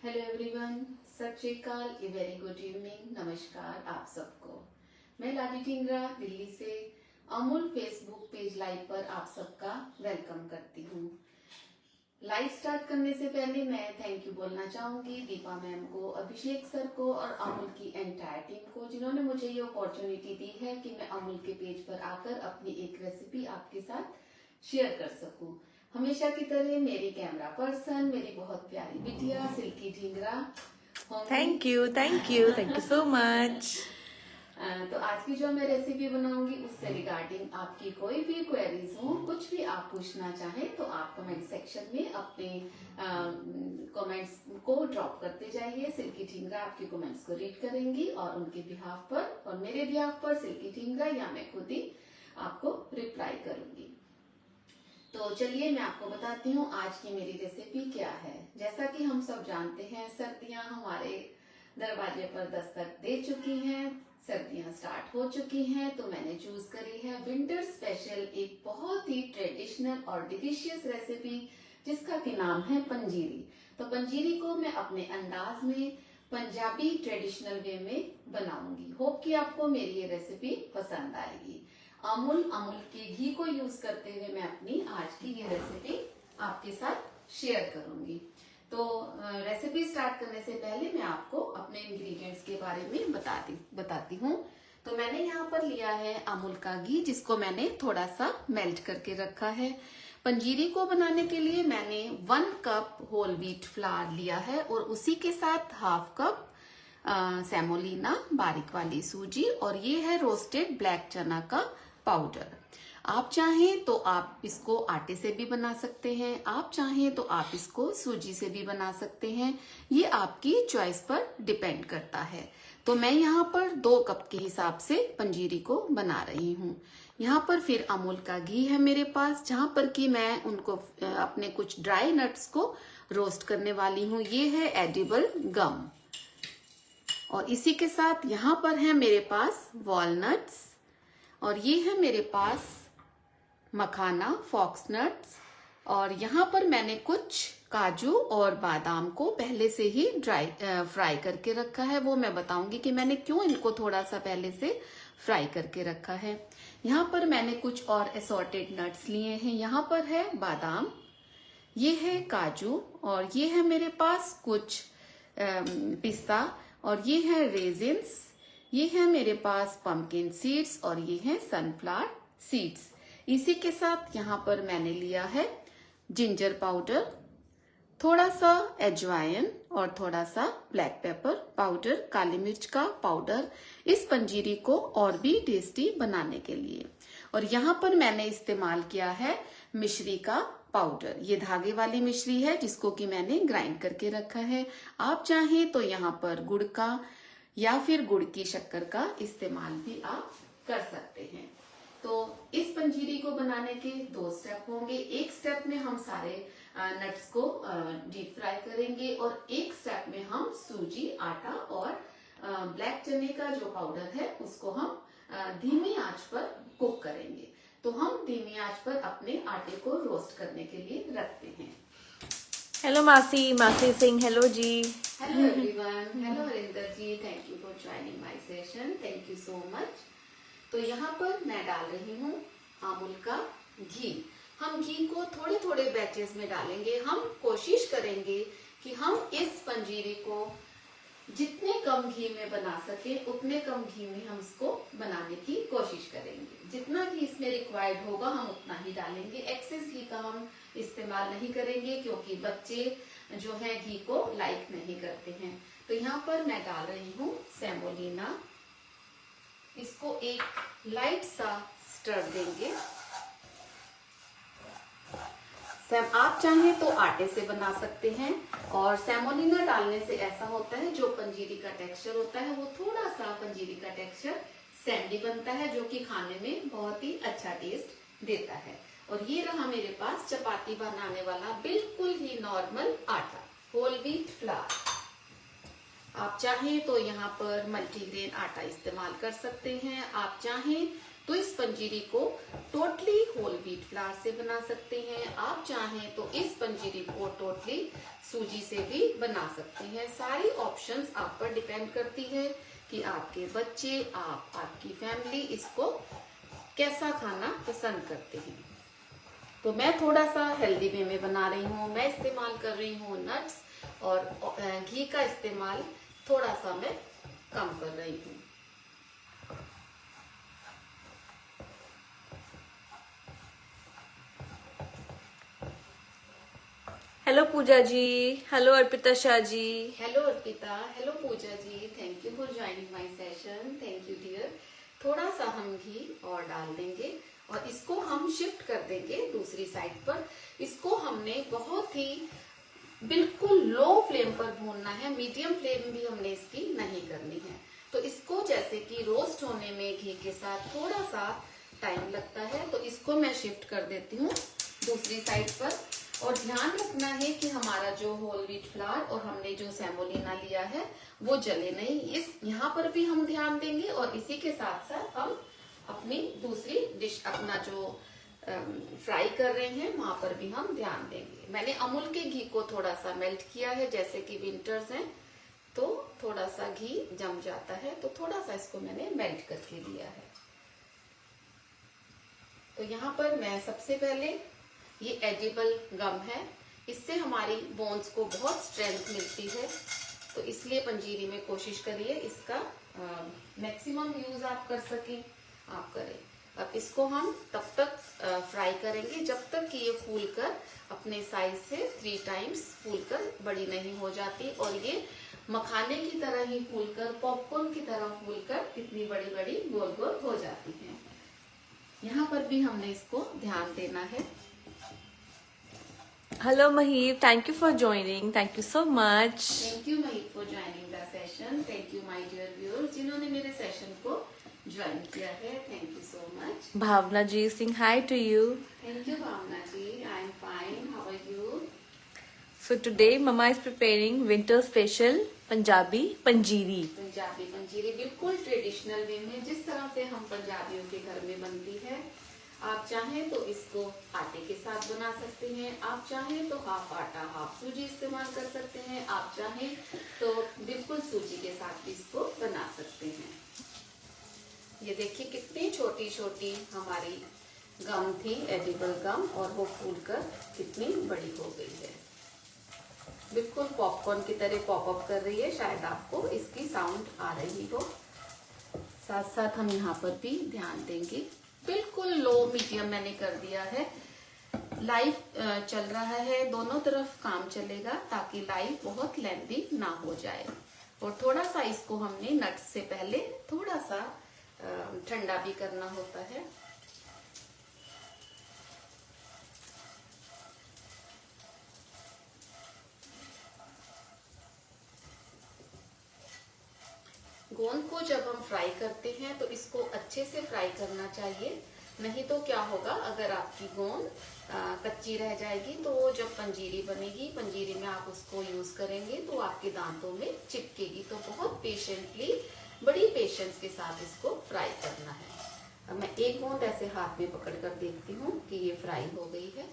Hello everyone, सत श्री अकाल, a very good evening, नमस्कार आप सबको। मैं लाडी टिंगरा दिल्ली से अमूल फेसबुक पेज लाइव पर आप सबका वेलकम करती हूँ। लाइव स्टार्ट करने से पहले मैं थैंक यू बोलना चाहूंगी दीपा मैम को, अभिषेक सर को और अमूल की एंटायर टीम को, जिन्होंने मुझे ये अपॉर्चुनिटी दी है कि मैं अमूल के पेज पर आकर अपनी एक रेसिपी आपके साथ शेयर कर सकूं। हमेशा की तरह मेरी कैमरा पर्सन, मेरी बहुत प्यारी बिटिया Silky Dhingra. Thank you so much. तो आज की जो मैं रेसिपी बनाऊंगी उससे रिगार्डिंग आपकी कोई भी क्वेरीज हो, कुछ भी आप पूछना चाहें तो आप कमेंट सेक्शन में अपने कमेंट्स को ड्रॉप करते जाइए। सिल्की ढींगरा आपके कमेंट्स को रीड करेंगी और उनके बिहाफ पर और मेरे बिहाफ पर सिल्की ढींगरा या मैं खुद ही आपको रिप्लाई करूंगी। तो चलिए मैं आपको बताती हूँ आज की मेरी रेसिपी क्या है। जैसा कि हम सब जानते हैं, सर्दियां हमारे दरवाजे पर दस्तक दे चुकी हैं, सर्दियां स्टार्ट हो चुकी हैं, तो मैंने चूज करी है विंटर स्पेशल एक बहुत ही ट्रेडिशनल और डिलीशियस रेसिपी जिसका कि नाम है पंजीरी। तो पंजीरी को मैं अपने अंदाज में पंजाबी ट्रेडिशनल वे में बनाऊंगी। होप कि आपको मेरी ये रेसिपी पसंद आएगी। अमूल के घी को यूज करते हुए मैं अपनी आज की ये रेसिपी आपके साथ शेयर करूंगी। तो रेसिपी स्टार्ट करने से पहले मैं आपको अपने इंग्रेडिएंट्स के बारे में बताती हूँ। तो मैंने यहाँ पर लिया है अमूल का घी, जिसको मैंने थोड़ा सा मेल्ट करके रखा है। पंजीरी को बनाने के लिए मैंने 1 कप होल व्हीट फ्लावर लिया है और उसी के साथ हाफ कप सेमोलिना बारीक वाली सूजी, और ये है रोस्टेड ब्लैक चना का पाउडर। आप चाहें तो आप इसको आटे से भी बना सकते हैं, आप चाहें तो आप इसको सूजी से भी बना सकते हैं, ये आपकी चॉइस पर डिपेंड करता है। तो मैं यहाँ पर 2 कप के हिसाब से पंजीरी को बना रही हूँ। यहाँ पर फिर अमूल का घी है मेरे पास, जहाँ पर कि मैं उनको अपने कुछ ड्राई नट्स को रोस्ट करने वाली हूँ। ये है एडिबल गम, और इसी के साथ यहाँ पर है मेरे पास वॉलनट्स, और ये है मेरे पास मखाना फॉक्सनट्स, और यहाँ पर मैंने कुछ काजू और बादाम को पहले से ही फ्राई करके रखा है। वो मैं बताऊंगी कि मैंने क्यों इनको थोड़ा सा पहले से फ्राई करके रखा है। यहाँ पर मैंने कुछ और असॉर्टेड नट्स लिए हैं। यहाँ पर है बादाम, ये है काजू, और ये है मेरे पास कुछ पिस्ता, और ये है रेजिन्स, ये है मेरे पास पंपकिन सीड्स, और ये है सनफ्लावर सीड्स। इसी के साथ यहाँ पर मैंने लिया है जिंजर पाउडर, थोड़ा सा अजवाइन और थोड़ा सा ब्लैक पेपर पाउडर, काली मिर्च का पाउडर, इस पंजीरी को और भी टेस्टी बनाने के लिए। और यहाँ पर मैंने इस्तेमाल किया है मिश्री का पाउडर। ये धागे वाली मिश्री है जिसको कि मैंने ग्राइंड करके रखा है। आप चाहें तो यहाँ पर गुड़ का या फिर गुड़ की शक्कर का इस्तेमाल भी आप कर सकते हैं। तो इस पंजीरी को बनाने के 2 स्टेप होंगे। एक स्टेप में हम सारे नट्स को डीप फ्राई करेंगे, और एक स्टेप में हम सूजी, आटा और ब्लैक चने का जो पाउडर है उसको हम धीमी आंच पर कुक करेंगे। तो हम धीमी आंच पर अपने आटे को रोस्ट करने के लिए रखते हैं। हेलो मासी सिंह, हेलो जी। Hello everyone, hello Harinder ji, thank you for joining my session, thank you so much. तो यहाँ पर मैं डाल रही हूँ अमूल का घी। हम घी को थोड़े थोड़े बैचेस में डालेंगे। हम कोशिश करेंगे कि हम इस पंजीरी को जितने कम घी में बना सके उतने कम घी में हम इसको बनाने की कोशिश करेंगे। जितना घी इसमें रिक्वायर्ड होगा हम उतना ही डालेंगे। एक्सेस घी का हम इस्तेमाल नहीं करेंगे क्योंकि बच्चे जो है घी को लाइक नहीं करते हैं। तो यहाँ पर मैं डाल रही हूँ सेमोलिना, इसको एक लाइट सा स्टर देंगे। आप चाहें तो आटे से बना सकते हैं, और सेमोलिना डालने से ऐसा होता है जो पंजीरी का टेक्सचर होता है वो थोड़ा सा पंजीरी का टेक्सचर सैंडी बनता है, जो कि खाने में बहुत ही अच्छा टेस्ट देता है। और ये रहा मेरे पास चपाती बनाने वाला बिल्कुल ही नॉर्मल आटा, होल व्हीट फ्लावर। आप चाहें तो यहाँ पर मल्टीग्रेन आटा इस्तेमाल कर सकते हैं, आप चाहें तो इस पंजीरी को टोटली होल व्हीट फ्लावर से बना सकते हैं। आप चाहें तो इस पंजीरी को टोटली सूजी से भी बना सकते हैं। सारी ऑप्शंस आप पर डिपेंड करती है कि आपके बच्चे, आपकी फैमिली इसको कैसा खाना पसंद करते हैं। तो मैं थोड़ा सा हेल्दी वे में बना रही हूँ। मैं इस्तेमाल कर रही हूँ नट्स और घी का इस्तेमाल थोड़ा सा मैं कम कर रही हूँ। Hello Pooja ji, hello Arpita Shah ji. Hello Arpita, hello Pooja ji, thank you for joining my session. Thank you dear. थोड़ा सा हम घी और डाल देंगे और इसको हम शिफ्ट कर देंगे दूसरी साइड पर। इसको हमने बहुत ही बिल्कुल लो फ्लेम पर भूनना है, मीडियम फ्लेम भी हमने इसकी नहीं करनी है। तो इसको जैसे कि रोस्ट होने में घी के साथ थोड़ा सा टाइम लगता है, तो इसको मैं शिफ्ट कर देती हूँ दूसरी साइड पर। और ध्यान रखना है कि हमारा जो होल व्हीट फ्लावर और हमने जो सेमोलिना लिया है वो जले नहीं। इस यहाँ पर भी हम ध्यान देंगे और इसी के साथ साथ हम अपनी दूसरी डिश, अपना जो फ्राई कर रहे हैं वहां पर भी हम ध्यान देंगे। मैंने अमूल के घी को थोड़ा सा मेल्ट किया है, जैसे कि विंटर्स हैं तो थोड़ा सा घी जम जाता है, तो थोड़ा सा इसको मैंने मेल्ट करके लिया है। तो यहाँ पर मैं सबसे पहले, ये एडिबल गम है, इससे हमारी बोन्स को बहुत स्ट्रेंथ मिलती है, तो इसलिए पंजीरी में कोशिश करिए इसका मैक्सिमम यूज आप कर सकें, आप करें। अब इसको हम तब तक फ्राई करेंगे जब तक कि ये फूलकर अपने साइज से 3 टाइम्स फूलकर बड़ी नहीं हो जाती और ये मखाने की तरह ही फूलकर, पॉपकॉर्न की तरह फूलकर कितनी बड़ी बड़ी गोल गोल हो जाती हैं। यहाँ पर भी हमने इसको ध्यान देना है। Hello Mahip, thank you for joining, thank you so much. Thank you Mahip for joining the session. Thank you my dear viewers जिन्होंने मेरे सेशन को ज्वाइन किया है, thank you so much. Bhavna ji Singh hi to you. Thank you Bhavna ji, I am fine, how are you? So today mama is preparing winter special Punjabi panjiri. Punjabi panjiri बिल्कुल traditional वे में, जिस तरह से हम पंजाबियों के घर में बनती है। आप चाहें तो इसको आटे के साथ बना सकते हैं, आप चाहें तो हाफ आटा हाफ सूजी इस्तेमाल कर सकते हैं, आप चाहें तो बिल्कुल सूजी के साथ भी इसको बना सकते हैं। ये देखिए कितनी छोटी छोटी हमारी गम थी, एडिबल गम, और वो फूलकर कितनी बड़ी हो गई है, बिल्कुल पॉपकॉर्न की तरह पॉप अप कर रही है। शायद आपको इसकी साउंड आ रही हो। साथ साथ हम यहाँ पर भी ध्यान देंगे, बिल्कुल लो मीडियम मैंने कर दिया है। लाइव चल रहा है, दोनों तरफ काम चलेगा ताकि लाइव बहुत लेंथी ना हो जाए। और थोड़ा सा इसको हमने नट्स से पहले थोड़ा सा ठंडा भी करना होता है। गोंद को जब हम फ्राई करते हैं तो इसको अच्छे से फ्राई करना चाहिए, नहीं तो क्या होगा, अगर आपकी गोंद कच्ची रह जाएगी तो जब पंजीरी बनेगी, पंजीरी में आप उसको यूज करेंगे तो आपके दांतों में चिपकेगी। तो बहुत पेशेंटली, बड़ी पेशेंस के साथ इसको फ्राई करना है। अब मैं एक गोंद ऐसे हाथ में पकड़ कर देखती हूँ कि ये फ्राई हो गई है।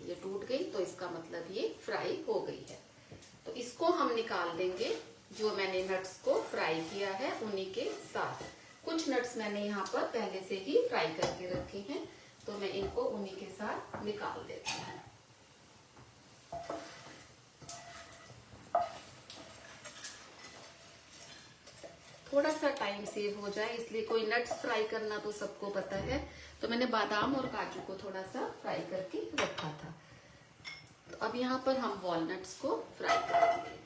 ये टूट गई तो इसका मतलब ये फ्राई हो गई है। तो इसको हम निकाल देंगे। जो मैंने नट्स को फ्राई किया है उन्हीं के साथ, कुछ नट्स मैंने यहाँ पर पहले से ही फ्राई करके रखे हैं, तो मैं इनको उन्हीं के साथ निकाल देती हूँ। थोड़ा सा टाइम सेव हो जाए इसलिए, कोई नट्स फ्राई करना तो सबको पता है, तो मैंने बादाम और काजू को थोड़ा सा फ्राई करके रखा था। तो अब यहाँ पर हम वॉलनट्स को फ्राई करेंगे।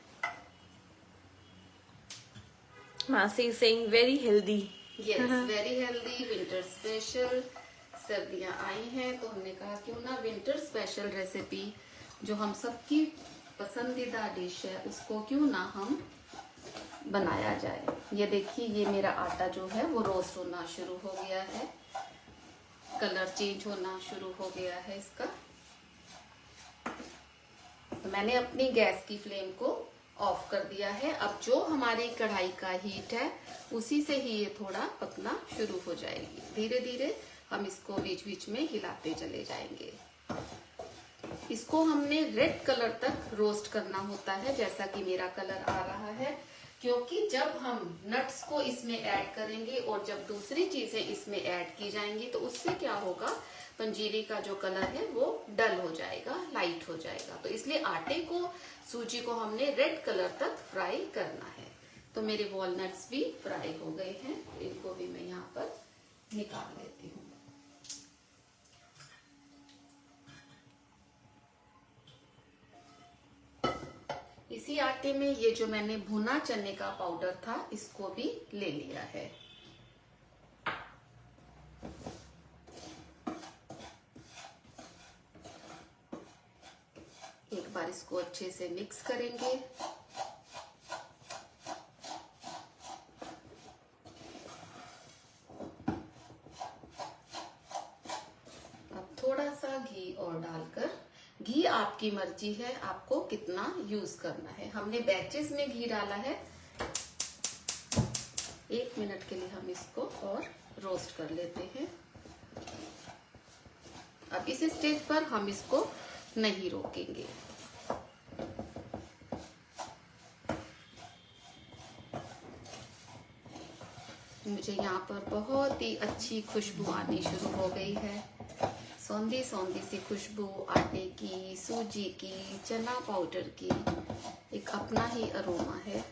मासी Singh very healthy. Yes, very healthy, winter special. सर्दियां आई हैं तो हमने कहा क्यों ना विंटर स्पेशल रेसिपी, जो हम सबकी पसंदीदा डिश है, उसको क्यों ना हम बनाया जाए। ये देखिए, ये मेरा आटा जो है वो रोस्ट होना शुरू हो गया है, कलर चेंज होना शुरू हो गया है इसका। तो मैंने अपनी गैस की फ्लेम को ऑफ कर दिया है। अब जो हमारी कढ़ाई का हीट है उसी से ही ये थोड़ा पकना शुरू हो जाएगी। धीरे धीरे हम इसको बीच बीच में हिलाते चले जाएंगे। इसको हमने रेड कलर तक रोस्ट करना होता है, जैसा कि मेरा कलर आ रहा है, क्योंकि जब हम नट्स को इसमें ऐड करेंगे और जब दूसरी चीजें इसमें ऐड की जाएंगी तो उससे क्या होगा, पंजीरी का जो कलर है वो डल हो जाएगा, लाइट हो जाएगा। तो इसलिए आटे को, सूजी को हमने रेड कलर तक फ्राई करना है। तो मेरे वॉलनट्स भी फ्राई हो गए हैं, इनको भी मैं यहाँ पर निकाल लेती हूँ। इसी आटे में ये जो मैंने भुना चने का पाउडर था इसको भी ले लिया है। एक बार इसको अच्छे से मिक्स करेंगे। अब थोड़ा सा घी और डालकर, घी आपकी मर्जी है आपको कितना यूज करना है। हमने बैचेस में घी डाला है। 1 मिनट के लिए हम इसको और रोस्ट कर लेते हैं। अब इस स्टेज पर हम इसको नहीं रोकेंगे। मुझे यहाँ पर बहुत ही अच्छी खुशबू आनी शुरू हो गई है। सौंधी सौंधी सी खुशबू आटे की, सूजी की, चना पाउडर की, एक अपना ही अरोमा है।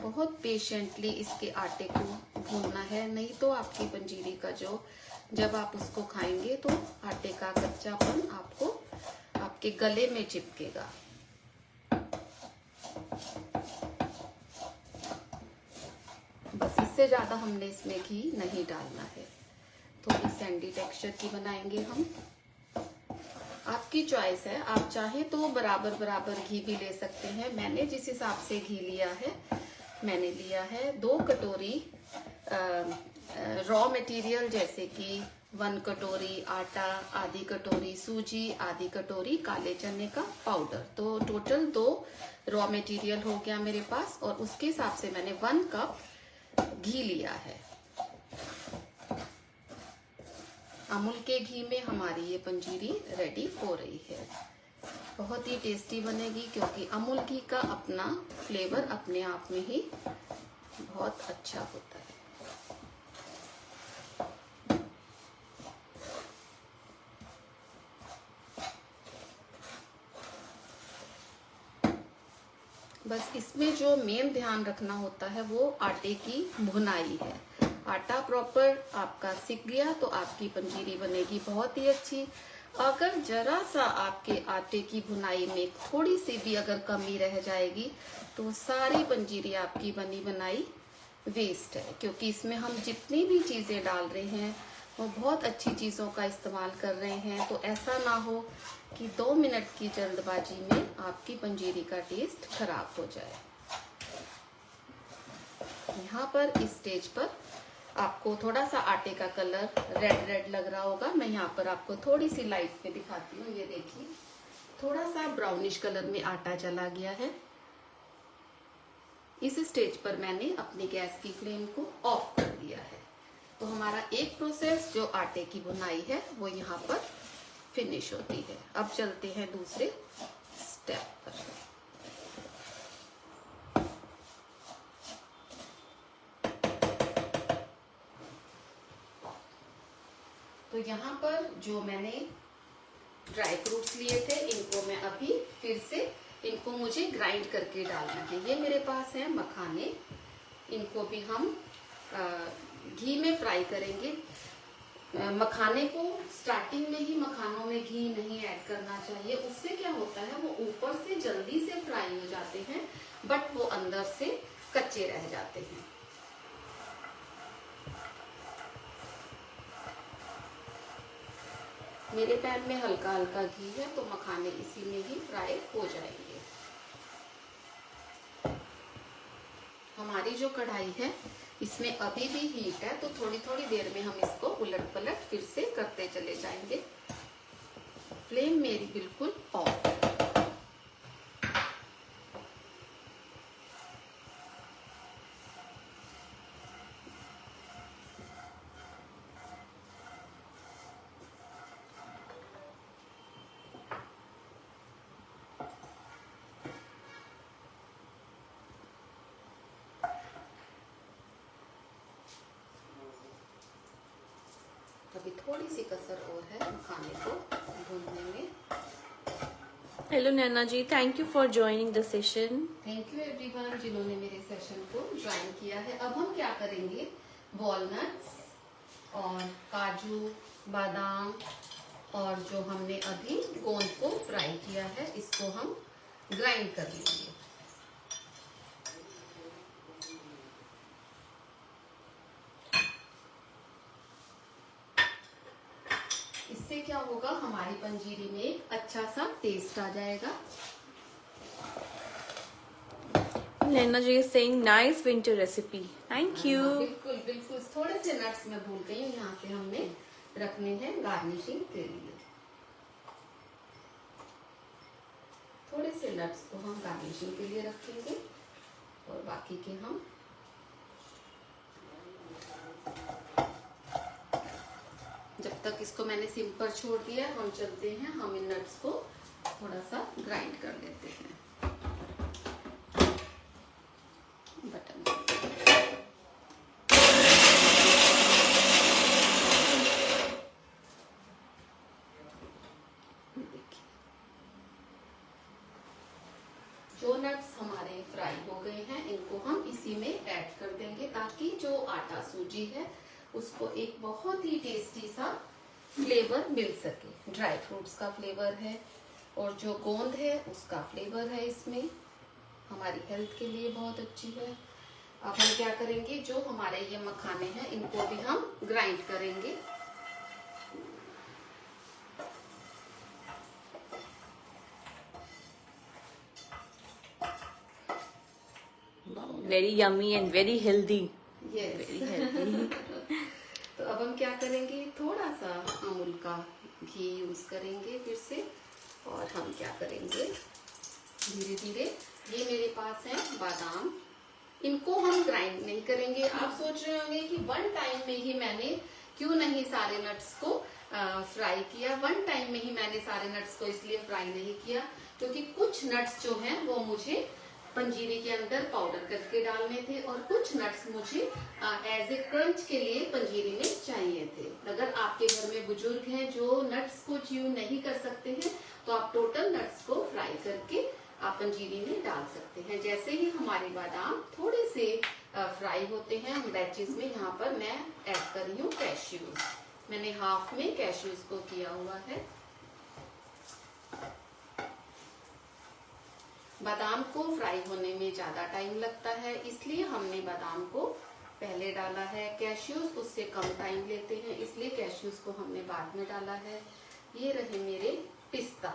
बहुत पेशेंटली इसके आटे को भूनना है, नहीं तो आपकी पंजीरी का जो, जब आप उसको खाएंगे तो आटे का कच्चापन आपको आपके गले में चिपकेगा। बस इससे ज्यादा हमने इसमें घी नहीं डालना है। थोड़ी सैंडी टेक्सचर की बनाएंगे हम। आपकी चॉइस है, आप चाहे तो बराबर बराबर घी भी ले सकते हैं। मैंने जिस हिसाब से घी लिया है, मैंने लिया है 2 कटोरी रॉ मटेरियल, जैसे कि 1 कटोरी आटा, आधी कटोरी सूजी, आधी कटोरी काले चने का पाउडर। तो टोटल 2 रॉ मटेरियल हो गया मेरे पास, और उसके हिसाब से मैंने 1 कप घी लिया है। अमूल के घी में हमारी ये पंजीरी रेडी हो रही है। बहुत ही टेस्टी बनेगी, क्योंकि अमूल घी का अपना फ्लेवर अपने आप में ही बहुत अच्छा होता है। बस इसमें जो मेन ध्यान रखना होता है वो आटे की भुनाई है। आटा प्रॉपर आपका सिक गया तो आपकी पंजीरी बनेगी बहुत ही अच्छी। अगर जरा सा आपके आटे की भुनाई में थोड़ी सी भी अगर कमी रह जाएगी तो सारी पंजीरी आपकी बनी बनाई वेस्ट है, क्योंकि इसमें हम जितनी भी चीजें डाल रहे हैं वो बहुत अच्छी चीजों का इस्तेमाल कर रहे हैं। तो ऐसा ना हो कि 2 मिनट की जल्दबाजी में आपकी पंजीरी का टेस्ट खराब हो जाए। यहाँ पर इस स्टेज पर आपको थोड़ा सा आटे का कलर रेड रेड लग रहा होगा। मैं यहाँ पर आपको थोड़ी सी लाइट पे दिखाती हूँ। ये देखिए, थोड़ा सा ब्राउनिश कलर में आटा चला गया है। इस स्टेज पर मैंने अपनी गैस की फ्लेम को ऑफ कर दिया है। तो हमारा एक प्रोसेस जो आटे की बुनाई है वो यहाँ पर फिनिश होती है। अब चलते हैं दूसरे स्टेप पर। तो यहाँ पर जो मैंने ड्राई फ्रूट्स लिए थे, इनको मैं अभी फिर से, इनको मुझे ग्राइंड करके डालना है। ये मेरे पास है मखाने, इनको भी हम घी में फ्राई करेंगे। मखाने को स्टार्टिंग में ही मखानों में घी नहीं ऐड करना चाहिए। उससे क्या होता है, वो ऊपर से जल्दी से फ्राई हो जाते हैं बट वो अंदर से कच्चे रह जाते हैं। मेरे पैन में हल्का हल्का घी है तो मखाने इसी में ही फ्राई हो जाएंगे। हमारी जो कढ़ाई है इसमें अभी भी हीट है, तो थोड़ी थोड़ी देर में हम इसको उलट पलट फिर से करते चले जाएंगे। फ्लेम मेरी बिल्कुल ऑफ है। अभी थोड़ी सी कसर और है खाने को भूनने में। Hello Naina ji, thank you for joining the session. Thank you everyone जिन्होंने मेरे सेशन को ज्वाइन किया है। अब हम क्या करेंगे, वॉलनट्स और काजू, बादाम और जो हमने अभी गोंद को फ्राई किया है, इसको हम ग्राइंड कर लेंगे। इससे क्या होगा, हमारी पंजीरी में एक अच्छा सा टेस्ट आ जाएगा। Naina ji is saying nice winter recipe, thank you. बिल्कुल बिल्कुल। थोड़े से नट्स मैं भूल गई हूँ, यहाँ पे हमने रखने हैं गार्निशिंग के लिए। थोड़े से नट्स को हम गार्निशिंग के लिए रखेंगे और बाकी के हम जब तक इसको मैंने सिम पर छोड़ दिया, हम चलते हैं, हम इन नट्स को थोड़ा सा ग्राइंड कर लेते हैं। बटन देखिए, जो नट्स हमारे फ्राई हो गए हैं, इनको हम इसी में ऐड कर देंगे ताकि जो आटा सूजी है उसको एक बहुत ही टेस्टी सा फ्लेवर मिल सके। ड्राई फ्रूट्स का फ्लेवर है और जो गोंद है उसका फ्लेवर है, इसमें हमारी हेल्थ के लिए बहुत अच्छी है। अब हम क्या करेंगे, जो हमारे ये मखाने हैं इनको भी हम ग्राइंड करेंगे। Very yummy and very healthy. Very healthy. तो अब हम क्या करेंगे, थोड़ा सा अमूल का घी यूज करेंगे फिर से, और हम क्या करेंगे धीरे धीरे, ये मेरे पास है बादाम, इनको हम ग्राइंड नहीं करेंगे। आप सोच रहे होंगे कि वन टाइम में ही मैंने क्यों नहीं सारे नट्स को फ्राई किया। वन टाइम में ही मैंने सारे नट्स को इसलिए फ्राई नहीं किया क्योंकि कुछ नट्स जो हैं वो मुझे पंजीरी के अंदर पाउडर करके डालने थे और कुछ नट्स मुझे एज ए क्रंच के लिए पंजीरी में चाहिए थे। अगर आपके घर में बुजुर्ग हैं जो नट्स को च्यू नहीं कर सकते हैं तो आप टोटल नट्स को फ्राई करके आप पंजीरी में डाल सकते हैं। जैसे ही हमारे बादाम थोड़े से फ्राई होते हैं, हम बैचेस में यहाँ पर मैं ऐड कर रही हूँ कैश्यूज। मैंने हाफ में कैश्यूज को किया हुआ है। बादाम को फ्राई होने में ज्यादा टाइम लगता है, इसलिए हमने बादाम को पहले डाला है। कैश्यूज उससे कम टाइम लेते हैं, इसलिए कैश्यूज को हमने बाद में डाला है। ये रहे मेरे पिस्ता।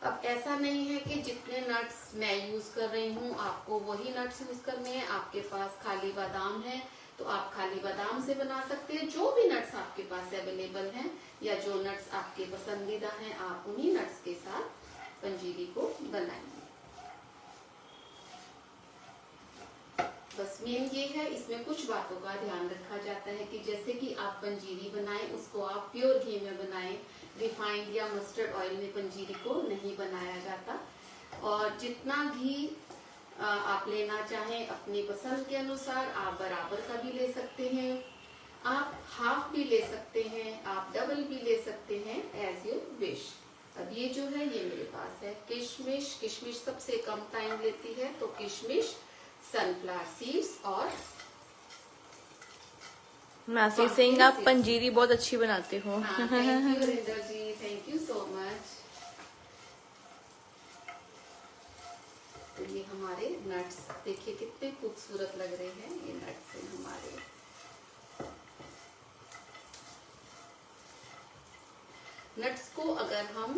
अब ऐसा नहीं है कि जितने नट्स मैं यूज कर रही हूँ आपको वही नट्स यूज करने हैं। आपके पास खाली बादाम है तो आप खाली बादाम से बना सकते हैं। जो भी नट्स आपके पास अवेलेबल हैं या जो नट्स आपके पसंदीदा हैं, आप उन्हीं नट्स के साथ पंजीरी को बनाएंगे। बस मेन ये है, इसमें कुछ बातों का ध्यान रखा जाता है कि जैसे कि आप पंजीरी बनाएं उसको आप प्योर घी में बनाएं, रिफाइंड या मस्टर्ड ऑयल में पंजीरी को नहीं बनाया जाता। और जितना घी आप लेना चाहें अपनी पसंद के अनुसार, आप बराबर का भी ले सकते हैं, आप हाफ भी ले सकते हैं, आप डबल भी ले सकते हैं, एज यू विश। अब ये जो है ये मेरे पास है किशमिश। किशमिश सबसे कम टाइम लेती है, तो किशमिश, सनफ्लावर सीड्स और मासी सिंह, आप पंजीरी बहुत अच्छी बनाते हो। Thank you Rinder ji, thank you so much. तो ये हमारे नट्स देखिए कितने खूबसूरत लग रहे हैं, ये नट्स हैं हमारे। नट्स को अगर हम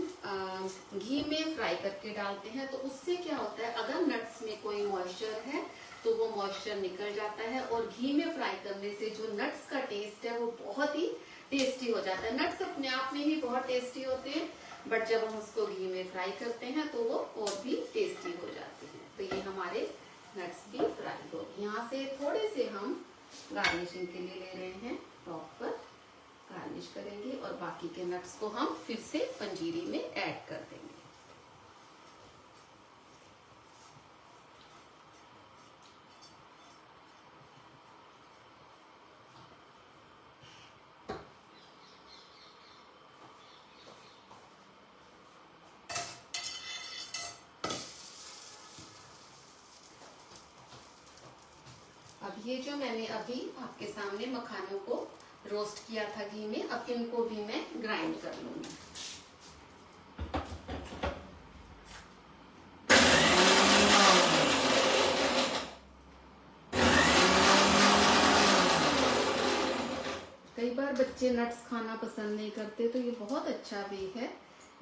घी में फ्राई करके डालते हैं तो उससे क्या होता है, अगर नट्स में कोई मॉइस्चर है तो वो मॉइस्चर निकल जाता है, और घी में फ्राई करने से जो नट्स का टेस्ट है वो बहुत ही टेस्टी हो जाता है। नट्स अपने आप में ही बहुत टेस्टी होते हैं, बट जब हम उसको घी में फ्राई करते हैं तो वो और भी टेस्टी हो जाते हैं। तो ये हमारे नट्स भी फ्राई हो। यहाँ से थोड़े से हम गार्निशिंग के लिए ले रहे हैं, टॉप पर गार्निश करेंगे और बाकी के नट्स को हम फिर से पंजीरी में ऐड कर देंगे। अब ये जो मैंने अभी आपके सामने मखानों को रोस्ट किया था घी में, अब इनको भी मैं ग्राइंड कर लूंगी। कई बार बच्चे नट्स खाना पसंद नहीं करते, तो ये बहुत अच्छा वे है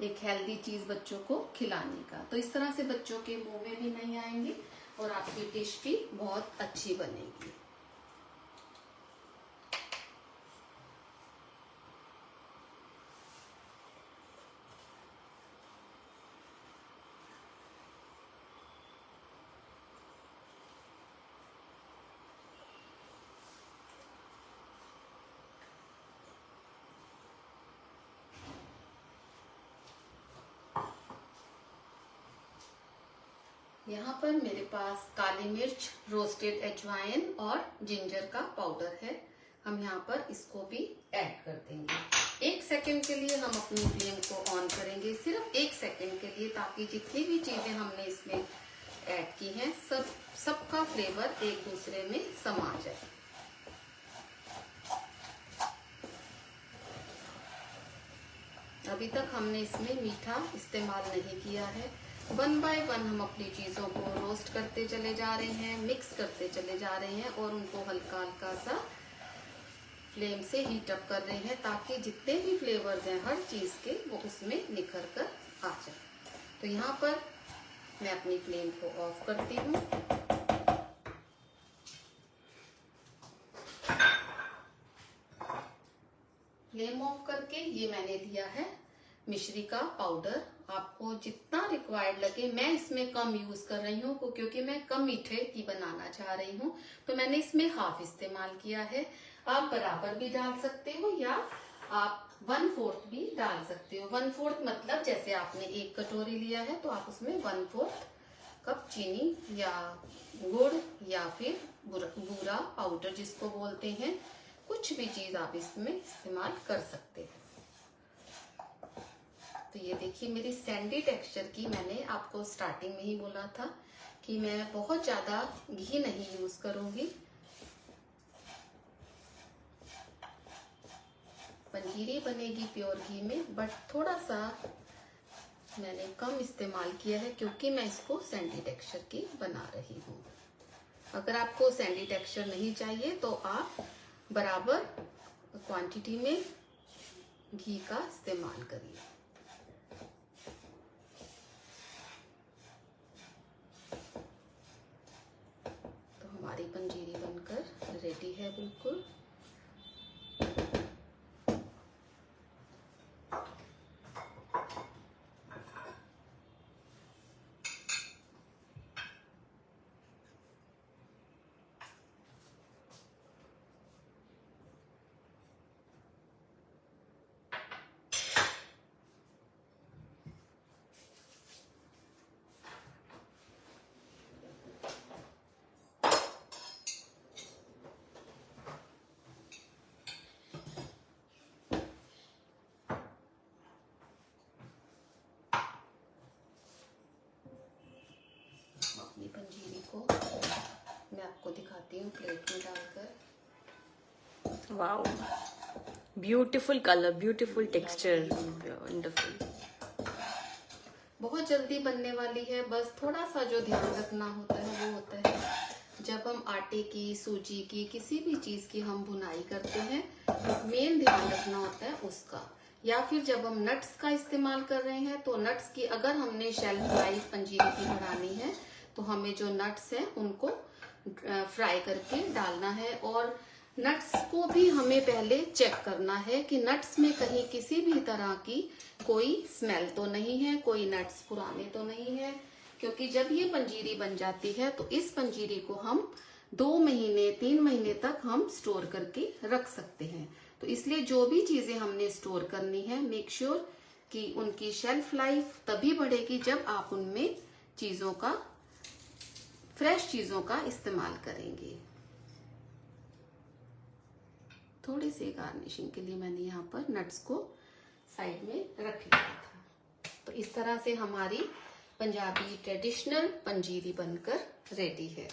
एक हेल्दी चीज बच्चों को खिलाने का। तो इस तरह से बच्चों के मुंह में भी नहीं आएंगे और आपकी डिश भी बहुत अच्छी बनेगी। यहाँ पर मेरे पास काली मिर्च, रोस्टेड अजवाइन और जिंजर का पाउडर है। हम यहाँ पर इसको भी ऐड कर देंगे। 1 सेकंड के लिए हम अपनी फ्लेम को ऑन करेंगे, सिर्फ 1 सेकंड के लिए, ताकि जितनी भी चीजें हमने इसमें ऐड की हैं सबका फ्लेवर एक दूसरे में समा जाए। अभी तक हमने इसमें मीठा इस्तेमाल नहीं किया है। 1 बाय 1 हम अपनी चीजों को रोस्ट करते चले जा रहे हैं, मिक्स करते चले जा रहे हैं और उनको हल्का हल्का सा फ्लेम से हीट अप कर रहे हैं, ताकि जितने भी फ्लेवर्स हैं हर चीज के वो उसमें निखर कर आ जाए। तो यहाँ पर मैं अपनी फ्लेम को ऑफ करती हूँ। फ्लेम ऑफ करके ये मैंने दिया है मिश्री का पाउडर। आपको जितना रिक्वायर्ड लगे, मैं इसमें कम यूज कर रही हूँ क्योंकि मैं कम मीठे की बनाना चाह रही हूँ, तो मैंने इसमें हाफ इस्तेमाल किया है। आप बराबर भी डाल सकते हो या आप 1/4 भी डाल सकते हो। 1/4 मतलब जैसे आपने 1 कटोरी लिया है तो आप उसमें 1/4 कप चीनी या गुड़ या फिर बूरा पाउडर जिसको बोलते हैं, कुछ भी चीज आप इसमें इस्तेमाल कर सकते हैं। तो ये देखिए मेरी सैंडी टेक्सचर की, मैंने आपको स्टार्टिंग में ही बोला था कि मैं बहुत ज्यादा घी नहीं यूज करूंगी। पंजीरी बनेगी प्योर घी में, बट थोड़ा सा मैंने कम इस्तेमाल किया है क्योंकि मैं इसको सैंडी टेक्सचर की बना रही हूँ। अगर आपको सैंडी टेक्सचर नहीं चाहिए तो आप बराबर क्वांटिटी में घी का इस्तेमाल करिए। तो हमारी पंजीरी बनकर रेडी है बिल्कुल। अपनी पंजीरी को मैं आपको दिखाती हूँ प्लेट में डालकर। Wow, beautiful colour, beautiful texture, wonderful. बहुत जल्दी बनने वाली है। बस थोड़ा सा जो ध्यान रखना होता है वो होता है जब हम आटे की, सूजी की, किसी भी चीज की हम बुनाई करते हैं, मेन ध्यान रखना होता है उसका। या फिर जब हम नट्स का इस्तेमाल कर रहे हैं तो नट्स की अगर हमने शेल्फ लाइफ पंजीरी की बनानी है तो हमें जो नट्स हैं उनको फ्राई करके डालना है। और नट्स को भी हमें पहले चेक करना है कि नट्स में कहीं किसी भी तरह की कोई स्मेल तो नहीं है, कोई नट्स पुराने तो नहीं है, क्योंकि जब ये पंजीरी बन जाती है तो इस पंजीरी को हम 2 महीने 3 महीने तक हम स्टोर करके रख सकते हैं। तो इसलिए जो भी चीजें हमने स्टोर करनी है, मेक श्योर कि उनकी शेल्फ लाइफ तभी बढ़ेगी जब आप उनमें चीजों का, फ्रेश चीजों का इस्तेमाल करेंगे। थोड़ी सी गार्निशिंग के लिए मैंने यहाँ पर नट्स को साइड में रख लिया था। तो इस तरह से हमारी पंजाबी ट्रेडिशनल पंजीरी बनकर रेडी है।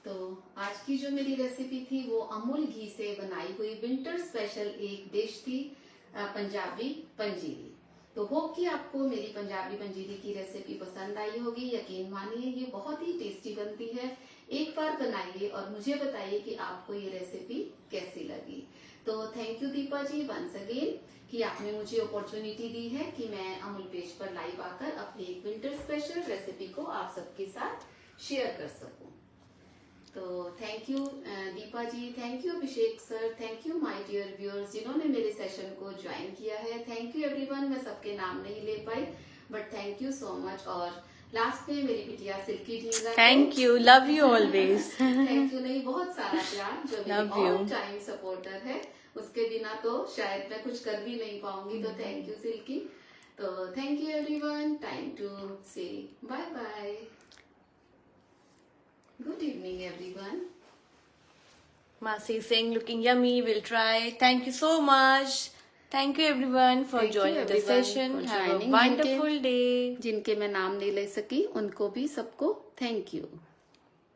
तो आज की जो मेरी रेसिपी थी वो अमूल घी से बनाई हुई विंटर स्पेशल एक डिश थी, पंजाबी पंजीरी। तो होप कि आपको मेरी पंजाबी पंजीरी की रेसिपी पसंद आई होगी। यकीन मानिए ये बहुत ही टेस्टी बनती है। एक बार बनाइए और मुझे बताइए कि आपको ये रेसिपी कैसी लगी। तो thank you Deepa ji once again कि आपने मुझे अपॉर्चुनिटी दी है कि मैं अमूल पेज पर लाइव आकर अपनी एक विंटर स्पेशल रेसिपी को आप सबके साथ शेयर कर सकूं। तो thank you Deepa ji, thank you Abhishek sir, thank you my dear viewers जिन्होंने मेरे सेशन को ज्वाइन किया है। Thank you everyone. मैं सबके नाम नहीं ले पाई but thank you so much. और लास्ट में मेरी बिटिया Silky Dhinga, thank you, love you always. Thank you नहीं, बहुत सारा प्यार जो Love मेरी you. ऑल टाइम सपोर्टर है, उसके बिना तो शायद मैं कुछ कर भी नहीं पाऊंगी। तो थैंक यू सिल्की। तो thank you everyone, time to say bye bye. Good evening everyone. Masi saying looking yummy, we'll try. Thank you so much. Thank you everyone for Thank you joining the everyone session. for Have a joining. wonderful day. जिनके मैं नाम नहीं ले सकी उनको भी सबको thank you.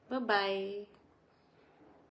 Bye bye.